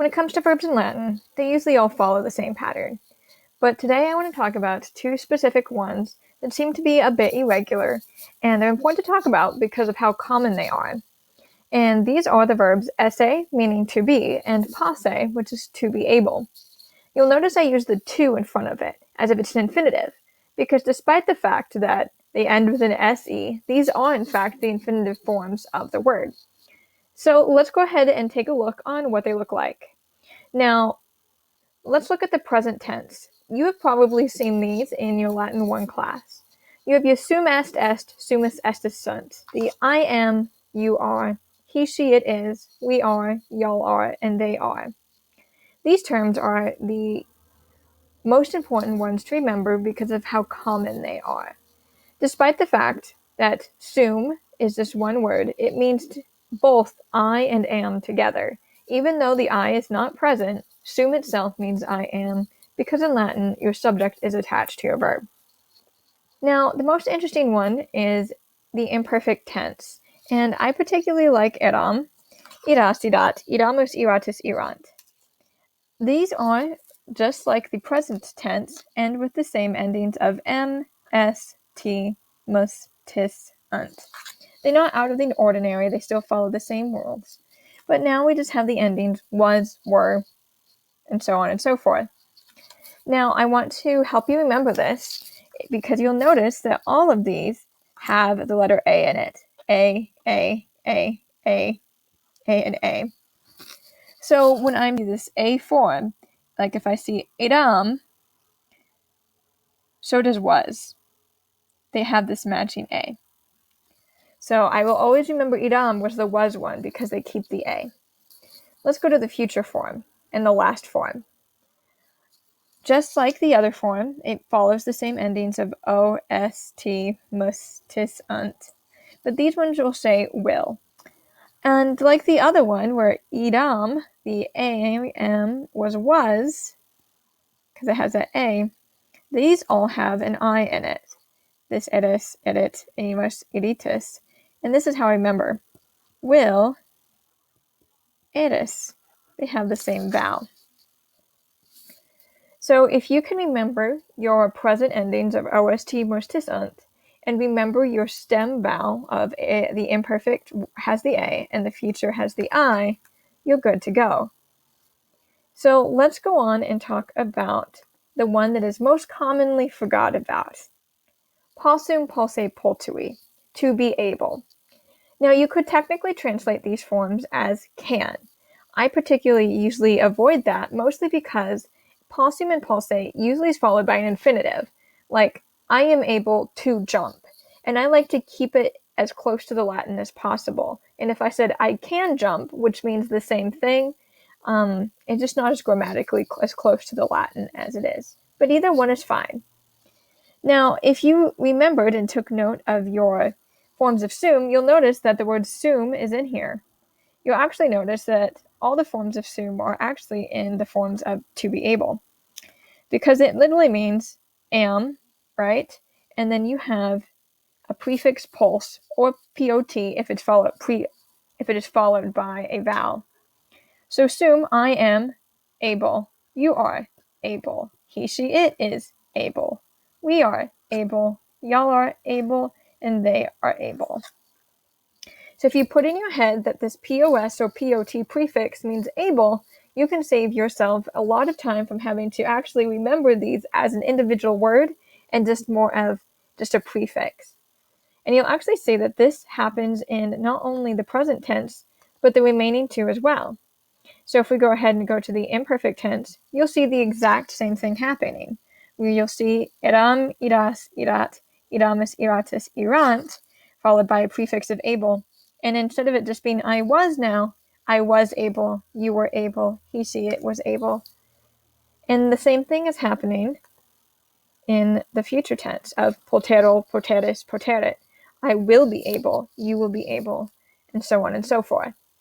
When it comes to verbs in Latin, they usually all follow the same pattern. But today I want to talk about two specific ones that seem to be a bit irregular, and they're important to talk about because of how common they are. And these are the verbs esse, meaning to be, and posse, which is to be able. You'll notice I use the to in front of it, as if it's an infinitive, because despite the fact that they end with an se, these are in fact the infinitive forms of the word. So let's go ahead and take a look on what they look like. Now, let's look at the present tense. You have probably seen these in your Latin 1 class. You have your sum est, sumus estis sunt. The I am, you are, he, she, it is, we are, y'all are, and they are. These terms are the most important ones to remember because of how common they are. Despite the fact that sum is just one word, it means both I and am together. Even though the I is not present, sum itself means I am, because in Latin, your subject is attached to your verb. Now, the most interesting one is the imperfect tense, and I particularly like eram, irasidat, iramus, iratus, irant. These are, just like the present tense, end with the same endings of m, s, t, mus, tis, unt. They're not out of the ordinary, they still follow the same rules. But now we just have the endings was, were, and so on and so forth. Now, I want to help you remember this because you'll notice that all of these have the letter A in it. A, and A. So when I'm in this A form, like if I see eram, so does was. They have this matching A. So I will always remember eram was the was one because they keep the A. Let's go to the future form and the last form. Just like the other form, it follows the same endings of o, s, t, mus, tis, unt. But these ones will say will. And like the other one where idam, the am was, because it has that A, these all have an I in it. This eris, edit, emus, editus. And this is how I remember. Will, eris. They have the same vowel. So if you can remember your present endings of ost, mus, tis, unt, and remember your stem vowel of a, the imperfect has the A and the future has the I, you're good to go. So let's go on and talk about the one that is most commonly forgot about. Possum, posse, poltui, to be able. Now you could technically translate these forms as can. I particularly usually avoid that, mostly because possum and posse usually is followed by an infinitive, like I am able to jump, and I like to keep it as close to the Latin as possible. And if I said I can jump, which means the same thing, it's just not as grammatically as close to the Latin as it is. But either one is fine. Now, if you remembered and took note of your forms of sum, you'll notice that the word sum is in here. You'll actually notice that all the forms of sum are actually in the forms of to be able, because it literally means am, right? And then you have a prefix pulse or pot if it's if it is followed by a vowel. So sum, I am able, you are able, he, she, it is able, we are able, y'all are able, and they are able. So if you put in your head that this POS or POT prefix means able, you can save yourself a lot of time from having to actually remember these as an individual word and just more of just a prefix. And you'll actually see that this happens in not only the present tense, but the remaining two as well. So if we go ahead and go to the imperfect tense, you'll see the exact same thing happening. Where you'll see eram, iras, irat, iramus, iratus, irant, followed by a prefix of able. And instead of it just being I was now, I was able, you were able, he, she, it was able. And the same thing is happening in the future tense of potero, poteris, poteret. I will be able, you will be able, and so on and so forth.